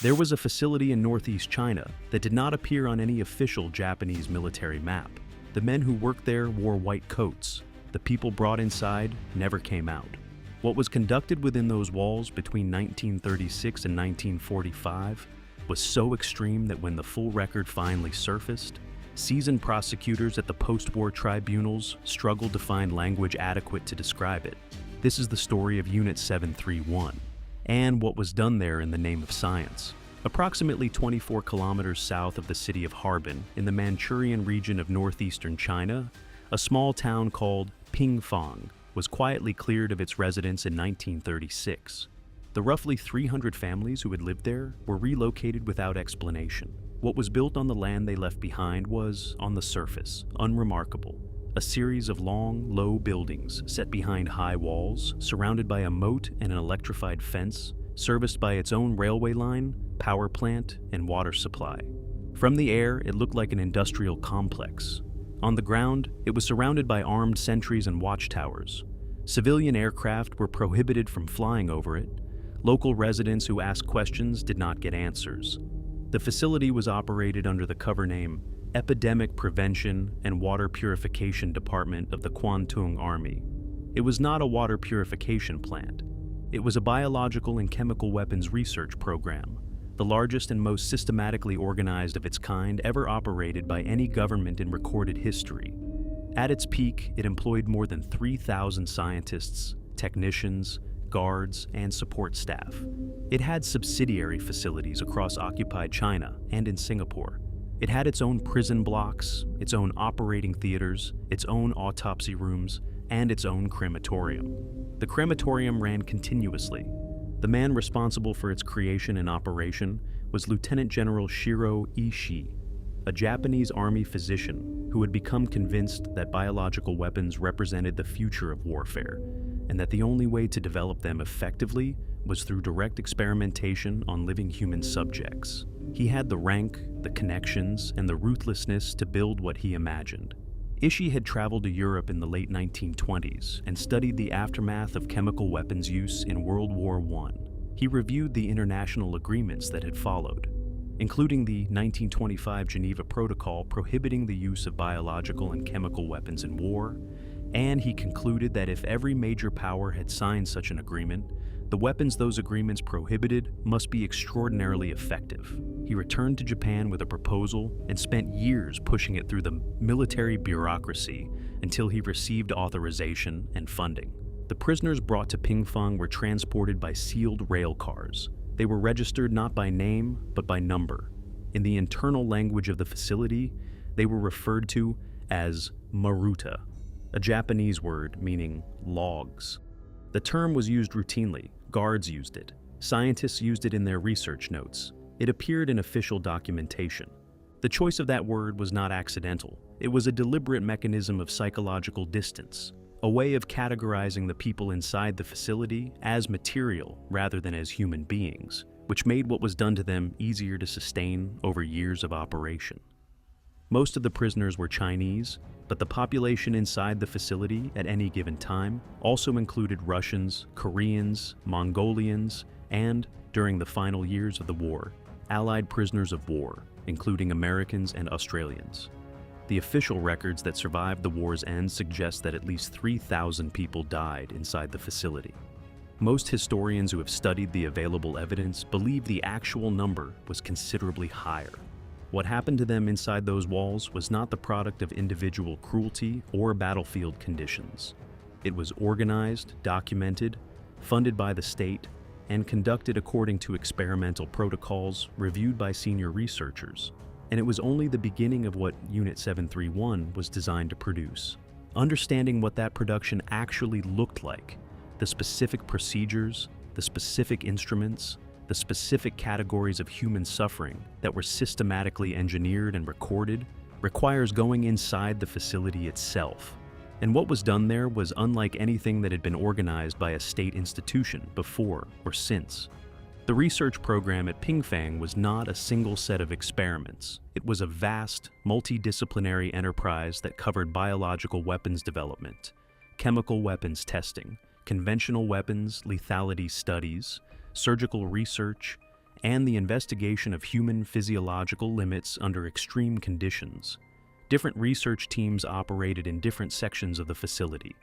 There was a facility in northeast China that did not appear on any official Japanese military map. The men who worked there wore white coats. The people brought inside never came out. What was conducted within those walls between 1936 and 1945 was so extreme that when the full record finally surfaced, seasoned prosecutors at the post-war tribunals struggled to find language adequate to describe it. This is the story of Unit 731. And what was done there in the name of science. Approximately 24 kilometers south of the city of Harbin, in the Manchurian region of northeastern China, a small town called Pingfang was quietly cleared of its residents in 1936. The roughly 300 families who had lived there were relocated without explanation. What was built on the land they left behind was, on the surface, unremarkable. A series of long, low buildings set behind high walls, surrounded by a moat and an electrified fence, serviced by its own railway line, power plant, and water supply. From the air, it looked like an industrial complex. On the ground, it was surrounded by armed sentries and watchtowers. Civilian aircraft were prohibited from flying over it. Local residents who asked questions did not get answers. The facility was operated under the cover name Epidemic Prevention and Water Purification Department of the Kwantung Army. It was not a water purification plant. It was a biological and chemical weapons research program, the largest and most systematically organized of its kind ever operated by any government in recorded history. At its peak, it employed more than 3,000 scientists, technicians, guards, and support staff. It had subsidiary facilities across occupied China and in Singapore. It had its own prison blocks, its own operating theaters, its own autopsy rooms, and its own crematorium. The crematorium ran continuously. The man responsible for its creation and operation was Lieutenant General Shiro Ishii, a Japanese army physician who had become convinced that biological weapons represented the future of warfare, and that the only way to develop them effectively was through direct experimentation on living human subjects. He had the rank, the connections, and the ruthlessness to build what he imagined. Ishii had traveled to Europe in the late 1920s and studied the aftermath of chemical weapons use in World War I. He reviewed the international agreements that had followed, including the 1925 Geneva Protocol prohibiting the use of biological and chemical weapons in war, and he concluded that if every major power had signed such an agreement, the weapons those agreements prohibited must be extraordinarily effective. He returned to Japan with a proposal and spent years pushing it through the military bureaucracy until he received authorization and funding. The prisoners brought to Pingfang were transported by sealed rail cars. They were registered not by name, but by number. In the internal language of the facility, they were referred to as maruta, a Japanese word meaning logs. The term was used routinely. Guards used it. Scientists used it in their research notes. It appeared in official documentation. The choice of that word was not accidental. It was a deliberate mechanism of psychological distance, a way of categorizing the people inside the facility as material rather than as human beings, which made what was done to them easier to sustain over years of operation. Most of the prisoners were Chinese, but the population inside the facility at any given time also included Russians, Koreans, Mongolians, and, during the final years of the war, Allied prisoners of war, including Americans and Australians. The official records that survived the war's end suggest that at least 3,000 people died inside the facility. Most historians who have studied the available evidence believe the actual number was considerably higher. What happened to them inside those walls was not the product of individual cruelty or battlefield conditions. It was organized, documented, funded by the state, and conducted according to experimental protocols reviewed by senior researchers. And it was only the beginning of what Unit 731 was designed to produce. Understanding what that production actually looked like, the specific procedures, the specific instruments, the specific categories of human suffering that were systematically engineered and recorded, requires going inside the facility itself. And what was done there was unlike anything that had been organized by a state institution before or since. The research program at Pingfang was not a single set of experiments. It was a vast, multidisciplinary enterprise that covered biological weapons development, chemical weapons testing, conventional weapons lethality studies, surgical research, and the investigation of human physiological limits under extreme conditions. Different research teams operated in different sections of the facility,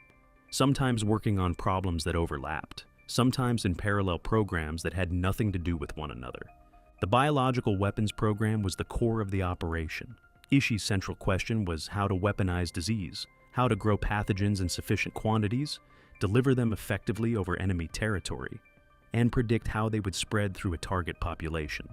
sometimes working on problems that overlapped, sometimes in parallel programs that had nothing to do with one another. The biological weapons program was the core of the operation. Ishii's central question was how to weaponize disease, how to grow pathogens in sufficient quantities, deliver them effectively over enemy territory, and predict how they would spread through a target population.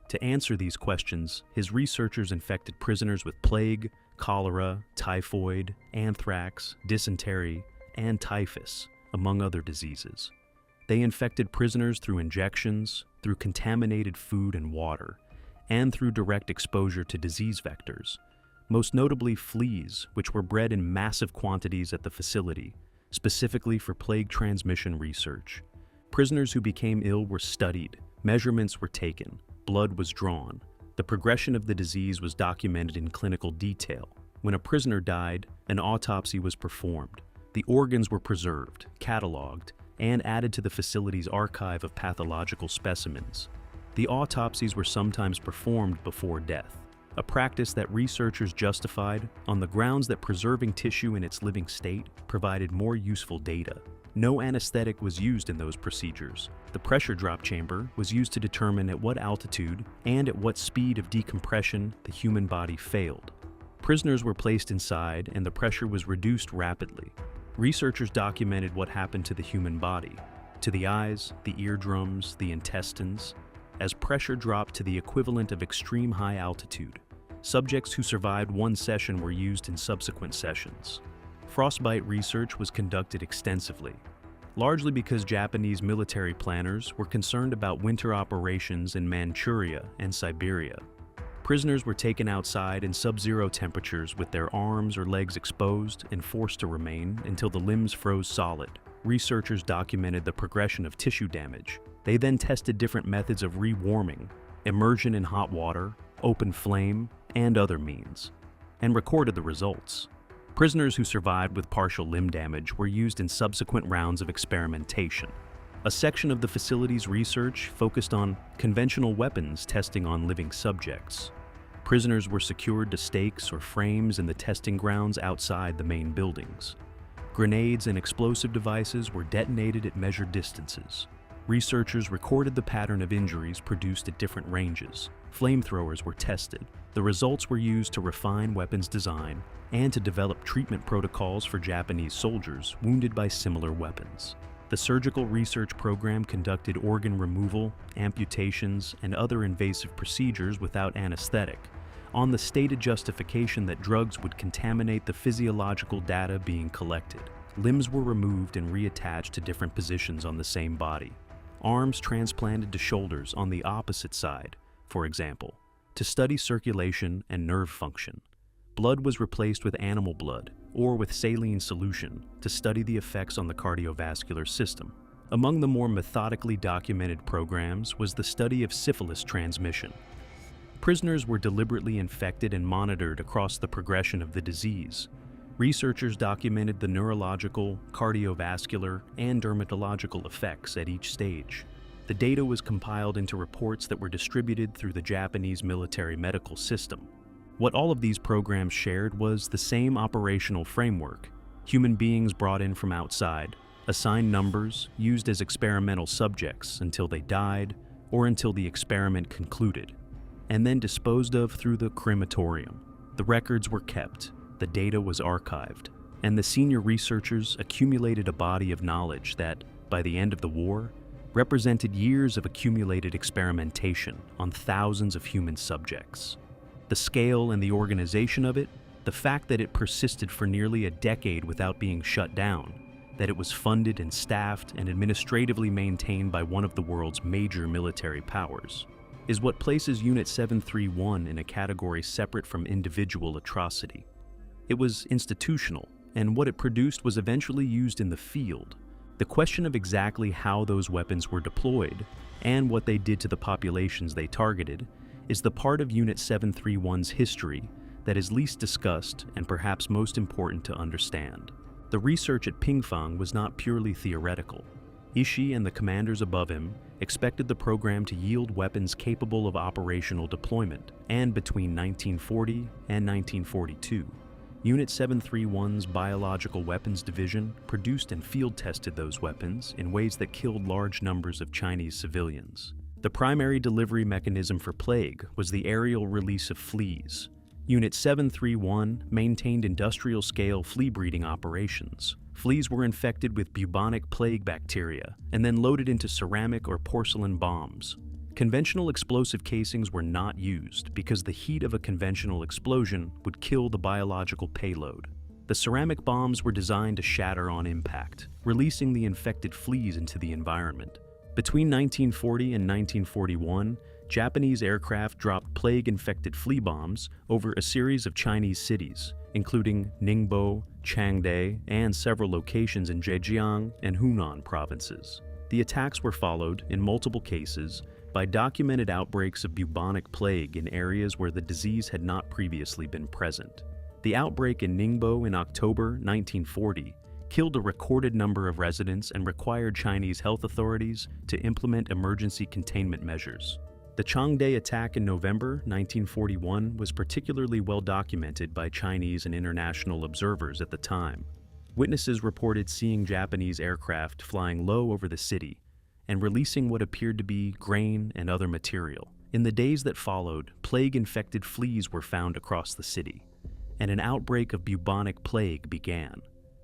To answer these questions, his researchers infected prisoners with plague, cholera, typhoid, anthrax, dysentery, and typhus, among other diseases. They infected prisoners through injections, through contaminated food and water, and through direct exposure to disease vectors, most notably fleas, which were bred in massive quantities at the facility, specifically for plague transmission research. Prisoners who became ill were studied, measurements were taken, blood was drawn. The progression of the disease was documented in clinical detail. When a prisoner died, an autopsy was performed. The organs were preserved, cataloged, and added to the facility's archive of pathological specimens. The autopsies were sometimes performed before death, a practice that researchers justified on the grounds that preserving tissue in its living state provided more useful data. No anesthetic was used in those procedures. The pressure drop chamber was used to determine at what altitude and at what speed of decompression the human body failed. Prisoners were placed inside and the pressure was reduced rapidly. Researchers documented what happened to the human body, to the eyes, the eardrums, the intestines, as pressure dropped to the equivalent of extreme high altitude. Subjects who survived one session were used in subsequent sessions. Frostbite research was conducted extensively, largely because Japanese military planners were concerned about winter operations in Manchuria and Siberia. Prisoners were taken outside in sub-zero temperatures with their arms or legs exposed and forced to remain until the limbs froze solid. Researchers documented the progression of tissue damage. They then tested different methods of rewarming, immersion in hot water, open flame, and other means, and recorded the results. Prisoners who survived with partial limb damage were used in subsequent rounds of experimentation. A section of the facility's research focused on conventional weapons testing on living subjects. Prisoners were secured to stakes or frames in the testing grounds outside the main buildings. Grenades and explosive devices were detonated at measured distances. Researchers recorded the pattern of injuries produced at different ranges. Flamethrowers were tested. The results were used to refine weapons design and to develop treatment protocols for Japanese soldiers wounded by similar weapons. The surgical research program conducted organ removal, amputations, and other invasive procedures without anesthetic, on the stated justification that drugs would contaminate the physiological data being collected. Limbs were removed and reattached to different positions on the same body. Arms transplanted to shoulders on the opposite side, for example, to study circulation and nerve function. Blood was replaced with animal blood or with saline solution to study the effects on the cardiovascular system. Among the more methodically documented programs was the study of syphilis transmission. Prisoners were deliberately infected and monitored across the progression of the disease. Researchers documented the neurological, cardiovascular, and dermatological effects at each stage. The data was compiled into reports that were distributed through the Japanese military medical system. What all of these programs shared was the same operational framework. Human beings brought in from outside, assigned numbers, used as experimental subjects until they died or until the experiment concluded, and then disposed of through the crematorium. The records were kept, the data was archived, and the senior researchers accumulated a body of knowledge that, by the end of the war, represented years of accumulated experimentation on thousands of human subjects. The scale and the organization of it, the fact that it persisted for nearly a decade without being shut down, that it was funded and staffed and administratively maintained by one of the world's major military powers, is what places Unit 731 in a category separate from individual atrocity. It was institutional, and what it produced was eventually used in the field. The question of exactly how those weapons were deployed and what they did to the populations they targeted is the part of Unit 731's history that is least discussed and perhaps most important to understand. The research at Pingfang was not purely theoretical. Ishii and the commanders above him expected the program to yield weapons capable of operational deployment, and between 1940 and 1942, Unit 731's Biological Weapons Division produced and field-tested those weapons in ways that killed large numbers of Chinese civilians. The primary delivery mechanism for plague was the aerial release of fleas. Unit 731 maintained industrial-scale flea-breeding operations. Fleas were infected with bubonic plague bacteria and then loaded into ceramic or porcelain bombs. Conventional explosive casings were not used because the heat of a conventional explosion would kill the biological payload. The ceramic bombs were designed to shatter on impact, releasing the infected fleas into the environment. Between 1940 and 1941, Japanese aircraft dropped plague-infected flea bombs over a series of Chinese cities, including Ningbo, Changde, and several locations in Zhejiang and Hunan provinces. The attacks were followed, in multiple cases, by documented outbreaks of bubonic plague in areas where the disease had not previously been present. The outbreak in Ningbo in October 1940 killed a recorded number of residents and required Chinese health authorities to implement emergency containment measures. The Changde attack in November 1941 was particularly well documented by Chinese and international observers at the time. Witnesses reported seeing Japanese aircraft flying low over the city and releasing what appeared to be grain and other material. In the days that followed, plague-infected fleas were found across the city, and an outbreak of bubonic plague began.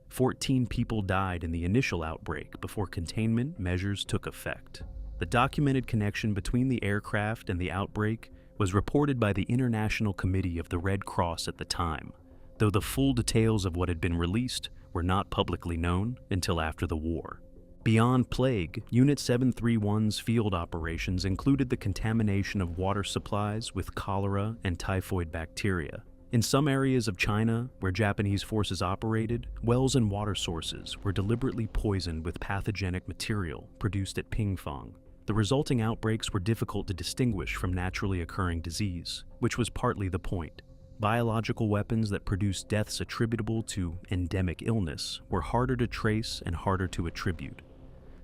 14 people died in the initial outbreak before containment measures took effect. The documented connection between the aircraft and the outbreak was reported by the International Committee of the Red Cross at the time, though the full details of what had been released were not publicly known until after the war. Beyond plague, Unit 731's field operations included the contamination of water supplies with cholera and typhoid bacteria. In some areas of China where Japanese forces operated, wells and water sources were deliberately poisoned with pathogenic material produced at Pingfang. The resulting outbreaks were difficult to distinguish from naturally occurring disease, which was partly the point. Biological weapons that produced deaths attributable to endemic illness were harder to trace and harder to attribute.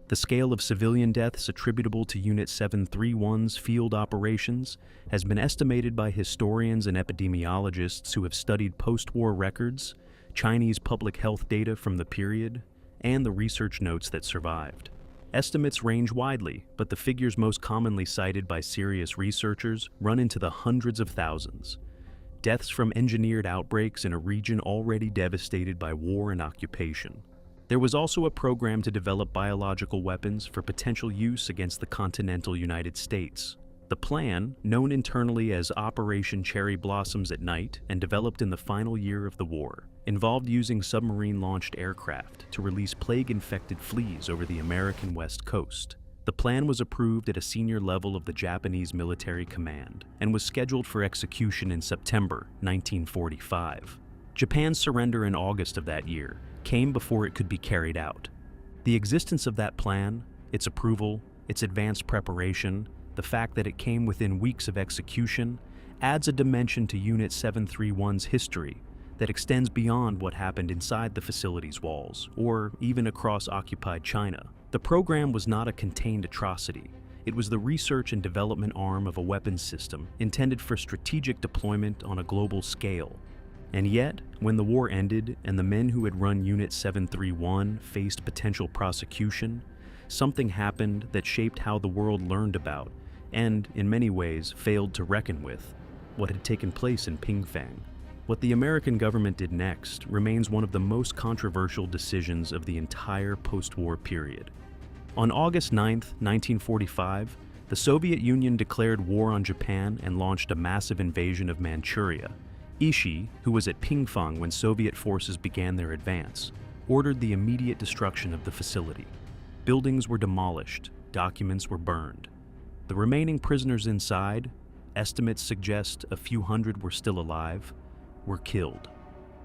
The scale of civilian deaths attributable to Unit 731's field operations has been estimated by historians and epidemiologists who have studied post-war records, Chinese public health data from the period, and the research notes that survived. Estimates range widely, but the figures most commonly cited by serious researchers run into the hundreds of thousands. Deaths from engineered outbreaks in a region already devastated by war and occupation. There was also a program to develop biological weapons for potential use against the continental United States. The plan, known internally as Operation Cherry Blossoms at Night and developed in the final year of the war, involved using submarine-launched aircraft to release plague-infected fleas over the American West Coast. The plan was approved at a senior level of the Japanese military command and was scheduled for execution in September 1945. Japan's surrender in August of that year came before it could be carried out. The existence of that plan, its approval, its advanced preparation, the fact that it came within weeks of execution, adds a dimension to Unit 731's history that extends beyond what happened inside the facility's walls, or even across occupied China. The program was not a contained atrocity. It was the research and development arm of a weapons system intended for strategic deployment on a global scale. And yet, when the war ended and the men who had run Unit 731 faced potential prosecution, something happened that shaped how the world learned about, and in many ways failed to reckon with, what had taken place in Pingfang. What the American government did next remains one of the most controversial decisions of the entire post-war period. On August 9, 1945, the Soviet Union declared war on Japan and launched a massive invasion of Manchuria. Ishii, who was at Pingfang when Soviet forces began their advance, ordered the immediate destruction of the facility. Buildings were demolished, documents were burned. The remaining prisoners inside, estimates suggest a few hundred were still alive, were killed.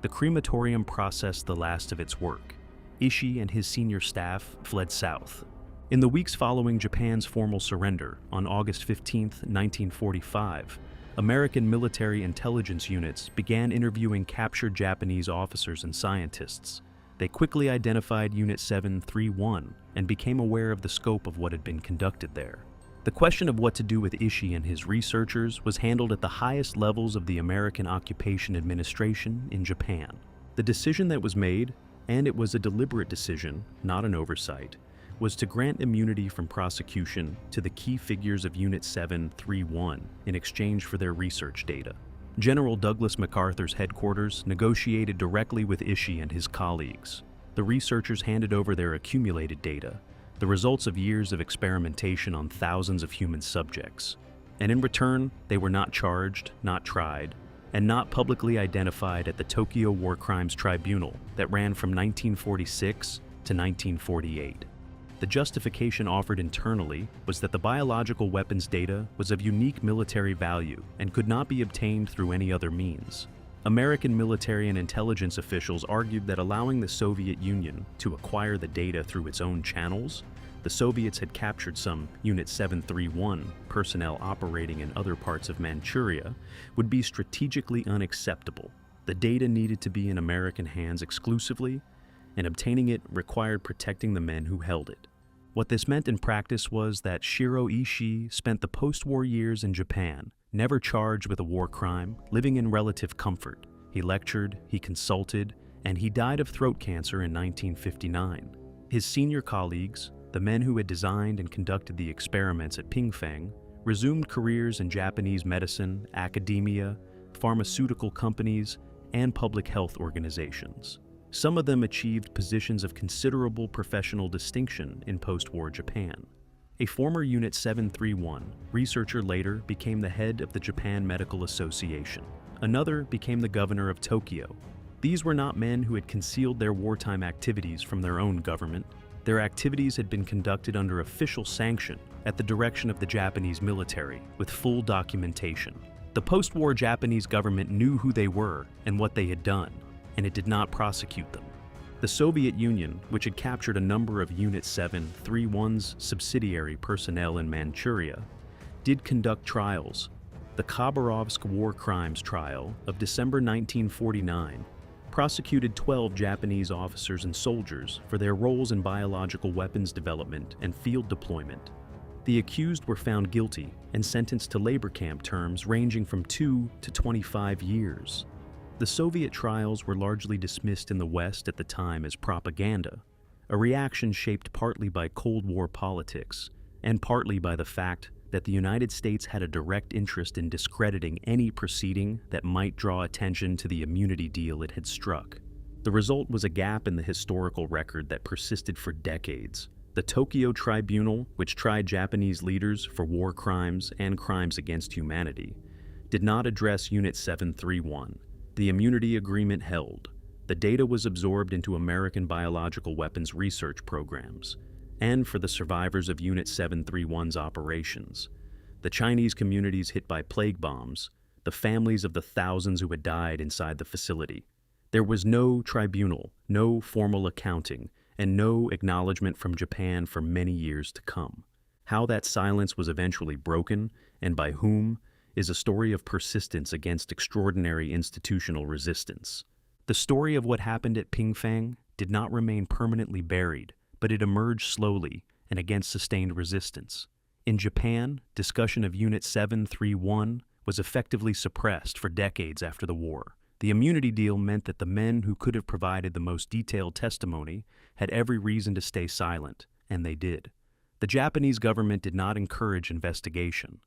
The crematorium processed the last of its work. Ishii and his senior staff fled south. In the weeks following Japan's formal surrender, on August 15, 1945, American military intelligence units began interviewing captured Japanese officers and scientists. they quickly identified Unit 731 and became aware of the scope of what had been conducted there. The question of what to do with Ishii and his researchers was handled at the highest levels of the American Occupation Administration in Japan. The decision that was made, and it was a deliberate decision, not an oversight, was to grant immunity from prosecution to the key figures of Unit 731 in exchange for their research data. General Douglas MacArthur's headquarters negotiated directly with Ishii and his colleagues. The researchers handed over their accumulated data, the results of years of experimentation on thousands of human subjects. And in return, they were not charged, not tried, and not publicly identified at the Tokyo War Crimes Tribunal that ran from 1946 to 1948. The justification offered internally was that the biological weapons data was of unique military value and could not be obtained through any other means. American military and intelligence officials argued that allowing the Soviet Union to acquire the data through its own channels, the Soviets had captured some Unit 731 personnel operating in other parts of Manchuria, would be strategically unacceptable. The data needed to be in American hands exclusively, and obtaining it required protecting the men who held it. What this meant in practice was that Shiro Ishii spent the post-war years in Japan, never charged with a war crime, living in relative comfort. He lectured, he consulted, and he died of throat cancer in 1959. His senior colleagues, the men who had designed and conducted the experiments at Pingfang, resumed careers in Japanese medicine, academia, pharmaceutical companies, and public health organizations. Some of them achieved positions of considerable professional distinction in post-war Japan. A former Unit 731 researcher later became the head of the Japan Medical Association. Another became the governor of Tokyo. These were not men who had concealed their wartime activities from their own government. Their activities had been conducted under official sanction at the direction of the Japanese military, with full documentation. The post-war Japanese government knew who they were and what they had done, and it did not prosecute them. The Soviet Union, which had captured a number of Unit 731's subsidiary personnel in Manchuria, did conduct trials. The Khabarovsk War Crimes Trial of December 1949 prosecuted 12 Japanese officers and soldiers for their roles in biological weapons development and field deployment. The accused were found guilty and sentenced to labor camp terms ranging from 2 to 25 years. The Soviet trials were largely dismissed in the West at the time as propaganda, a reaction shaped partly by Cold War politics and partly by the fact that the United States had a direct interest in discrediting any proceeding that might draw attention to the immunity deal it had struck. The result was a gap in the historical record that persisted for decades. The Tokyo Tribunal, which tried Japanese leaders for war crimes and crimes against humanity, did not address Unit 731. The immunity agreement held. The data was absorbed into American biological weapons research programs, and for the survivors of Unit 731's operations, the Chinese communities hit by plague bombs, the families of the thousands who had died inside the facility. There was no tribunal, no formal accounting, and no acknowledgement from Japan for many years to come. How that silence was eventually broken, and by whom, is a story of persistence against extraordinary institutional resistance. The story of what happened at Pingfang did not remain permanently buried, but it emerged slowly and against sustained resistance. In Japan, discussion of Unit 731 was effectively suppressed for decades after the war. The immunity deal meant that the men who could have provided the most detailed testimony had every reason to stay silent, and they did. The Japanese government did not encourage investigation.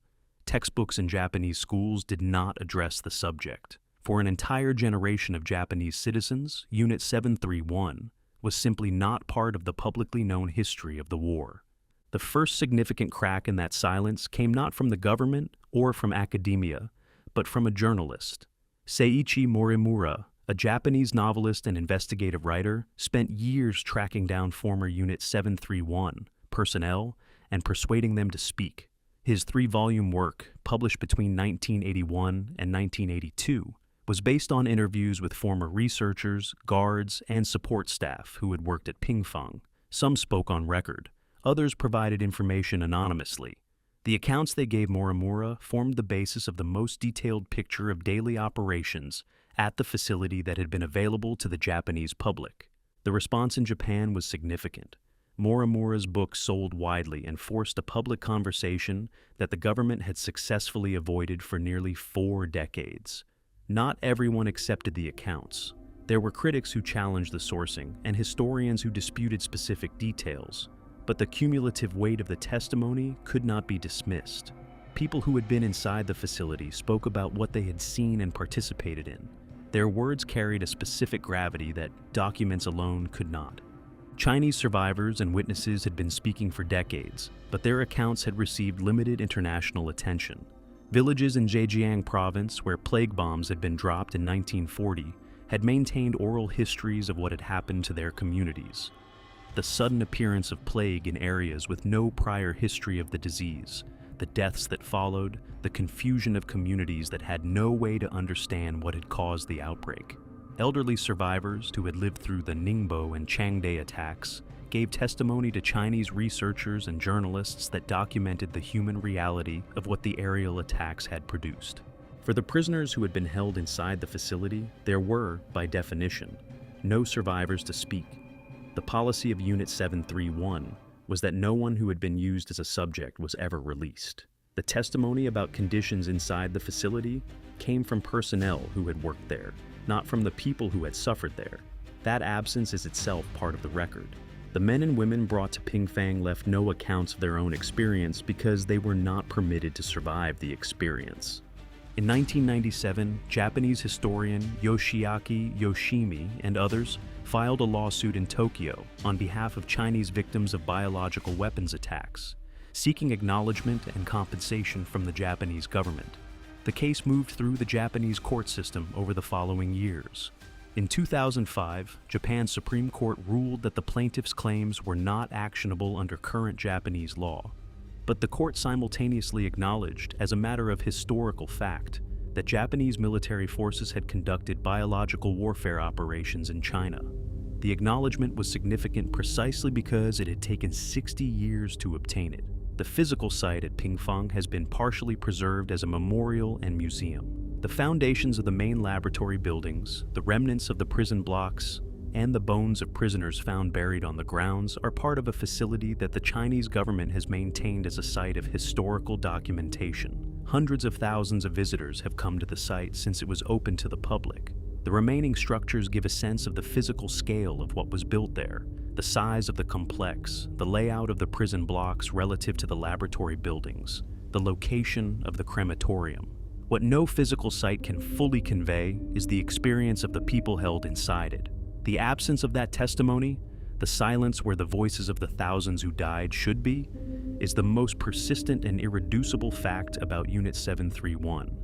Textbooks in Japanese schools did not address the subject. For an entire generation of Japanese citizens, Unit 731 was simply not part of the publicly known history of the war. The first significant crack in that silence came not from the government or from academia, but from a journalist. Seiichi Morimura, a Japanese novelist and investigative writer, spent years tracking down former Unit 731 personnel and persuading them to speak. His 3-volume work, published between 1981 and 1982, was based on interviews with former researchers, guards, and support staff who had worked at Pingfang. Some spoke on record, others provided information anonymously. The accounts they gave Morimura formed the basis of the most detailed picture of daily operations at the facility that had been available to the Japanese public. The response in Japan was significant. Morimura's book sold widely and forced a public conversation that the government had successfully avoided for nearly 4 decades. Not everyone accepted the accounts. There were critics who challenged the sourcing and historians who disputed specific details, but the cumulative weight of the testimony could not be dismissed. People who had been inside the facility spoke about what they had seen and participated in. Their words carried a specific gravity that documents alone could not. Chinese survivors and witnesses had been speaking for decades, but their accounts had received limited international attention. Villages in Zhejiang province, where plague bombs had been dropped in 1940, had maintained oral histories of what had happened to their communities. The sudden appearance of plague in areas with no prior history of the disease, the deaths that followed, the confusion of communities that had no way to understand what had caused the outbreak. Elderly survivors who had lived through the Ningbo and Changde attacks gave testimony to Chinese researchers and journalists that documented the human reality of what the aerial attacks had produced. For the prisoners who had been held inside the facility, there were, by definition, no survivors to speak. The policy of Unit 731 was that no one who had been used as a subject was ever released. The testimony about conditions inside the facility came from personnel who had worked there, not from the people who had suffered there. That absence is itself part of the record. The men and women brought to Pingfang left no accounts of their own experience because they were not permitted to survive the experience. In 1997, Japanese historian Yoshiaki Yoshimi and others filed a lawsuit in Tokyo on behalf of Chinese victims of biological weapons attacks, seeking acknowledgement and compensation from the Japanese government. The case moved through the Japanese court system over the following years. In 2005, Japan's Supreme Court ruled that the plaintiffs' claims were not actionable under current Japanese law. But the court simultaneously acknowledged, as a matter of historical fact, that Japanese military forces had conducted biological warfare operations in China. The acknowledgement was significant precisely because it had taken 60 years to obtain it. The physical site at Pingfang has been partially preserved as a memorial and museum. The foundations of the main laboratory buildings, the remnants of the prison blocks, and the bones of prisoners found buried on the grounds are part of a facility that the Chinese government has maintained as a site of historical documentation. Hundreds of thousands of visitors have come to the site since it was open to the public. The remaining structures give a sense of the physical scale of what was built there, the size of the complex, the layout of the prison blocks relative to the laboratory buildings, the location of the crematorium. What no physical site can fully convey is the experience of the people held inside it. The absence of that testimony, the silence where the voices of the thousands who died should be, is the most persistent and irreducible fact about Unit 731.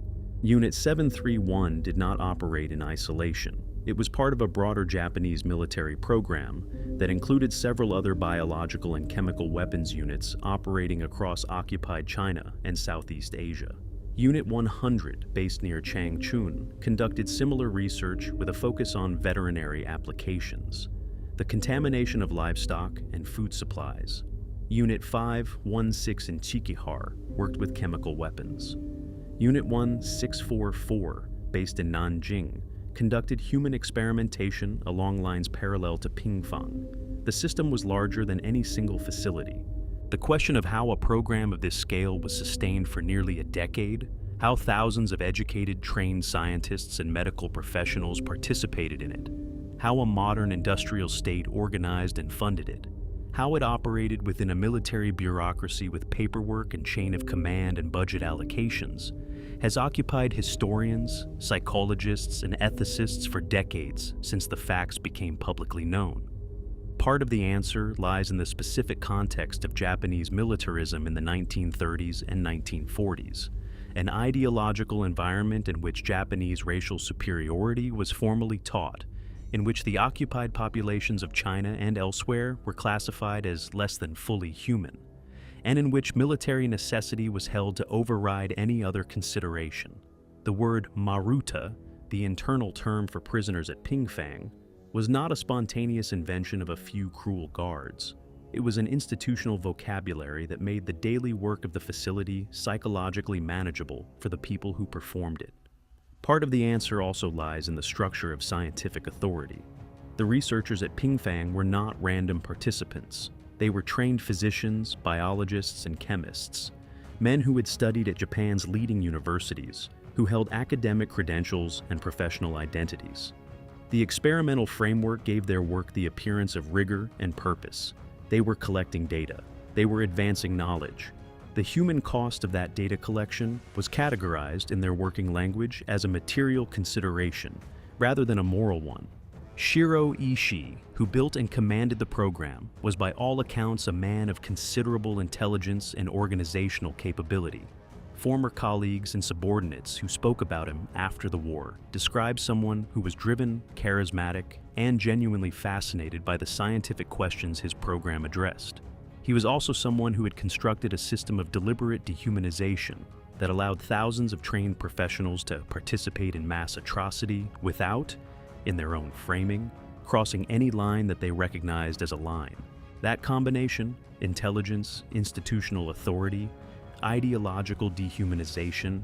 Unit 731 did not operate in isolation. It was part of a broader Japanese military program that included several other biological and chemical weapons units operating across occupied China and Southeast Asia. Unit 100, based near Changchun, conducted similar research with a focus on veterinary applications, the contamination of livestock and food supplies. Unit 516 in Chikihar worked with chemical weapons. Unit 1644, based in Nanjing, conducted human experimentation along lines parallel to Pingfang. The system was larger than any single facility. The question of how a program of this scale was sustained for nearly a decade, how thousands of educated, trained scientists and medical professionals participated in it, how a modern industrial state organized and funded it, how it operated within a military bureaucracy with paperwork and chain of command and budget allocations, has occupied historians, psychologists, and ethicists for decades since the facts became publicly known. Part of the answer lies in the specific context of Japanese militarism in the 1930s and 1940s, an ideological environment in which Japanese racial superiority was formally taught, in which the occupied populations of China and elsewhere were classified as less than fully human, and in which military necessity was held to override any other consideration. The word maruta, the internal term for prisoners at Pingfang, was not a spontaneous invention of a few cruel guards. It was an institutional vocabulary that made the daily work of the facility psychologically manageable for the people who performed it. Part of the answer also lies in the structure of scientific authority. The researchers at Pingfang were not random participants. They were trained physicians, biologists, and chemists, men who had studied at Japan's leading universities, who held academic credentials and professional identities. The experimental framework gave their work the appearance of rigor and purpose. They were collecting data. They were advancing knowledge. The human cost of that data collection was categorized in their working language as a material consideration, rather than a moral one. Shiro Ishii, who built and commanded the program, was by all accounts a man of considerable intelligence and organizational capability. Former colleagues and subordinates who spoke about him after the war described someone who was driven, charismatic, and genuinely fascinated by the scientific questions his program addressed. He was also someone who had constructed a system of deliberate dehumanization that allowed thousands of trained professionals to participate in mass atrocity without, in their own framing, crossing any line that they recognized as a line. That combination, intelligence, institutional authority, ideological dehumanization,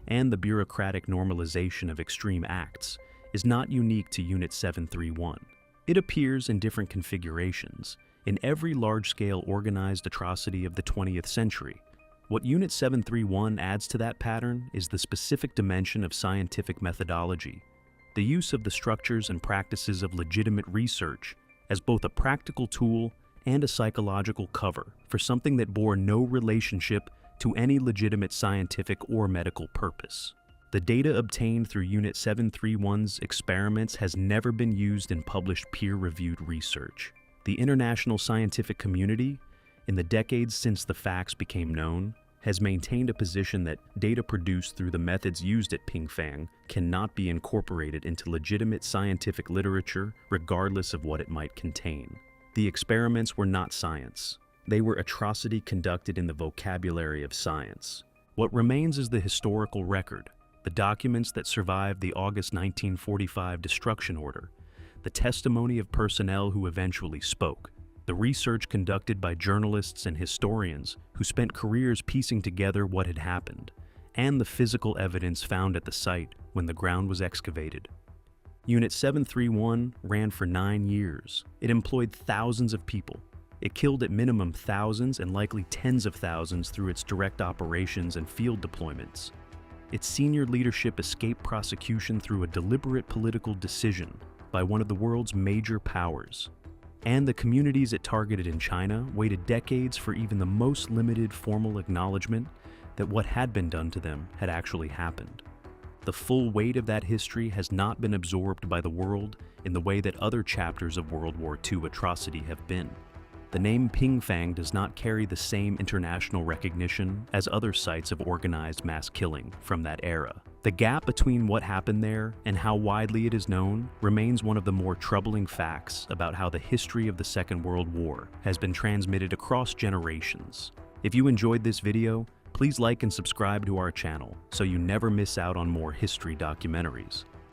and the bureaucratic normalization of extreme acts, is not unique to Unit 731. It appears in different configurations in every large-scale organized atrocity of the 20th century. What Unit 731 adds to that pattern is the specific dimension of scientific methodology, the use of the structures and practices of legitimate research as both a practical tool and a psychological cover for something that bore no relationship to any legitimate scientific or medical purpose. The data obtained through Unit 731's experiments has never been used in published peer-reviewed research. The international scientific community, in the decades since the facts became known, has maintained a position that data produced through the methods used at Pingfang cannot be incorporated into legitimate scientific literature regardless of what it might contain. The experiments were not science. They were atrocity conducted in the vocabulary of science. What remains is the historical record, the documents that survived the August 1945 destruction order, the testimony of personnel who eventually spoke, the research conducted by journalists and historians who spent careers piecing together what had happened, and the physical evidence found at the site when the ground was excavated. Unit 731 ran for 9 years. It employed thousands of people. It killed at minimum thousands and likely tens of thousands through its direct operations and field deployments. Its senior leadership escaped prosecution through a deliberate political decision by one of the world's major powers. And the communities it targeted in China waited decades for even the most limited formal acknowledgement that what had been done to them had actually happened. The full weight of that history has not been absorbed by the world in the way that other chapters of World War II atrocity have been. The name Pingfang does not carry the same international recognition as other sites of organized mass killing from that era. The gap between what happened there and how widely it is known remains one of the more troubling facts about how the history of the Second World War has been transmitted across generations. If you enjoyed this video, please like and subscribe to our channel so you never miss out on more history documentaries.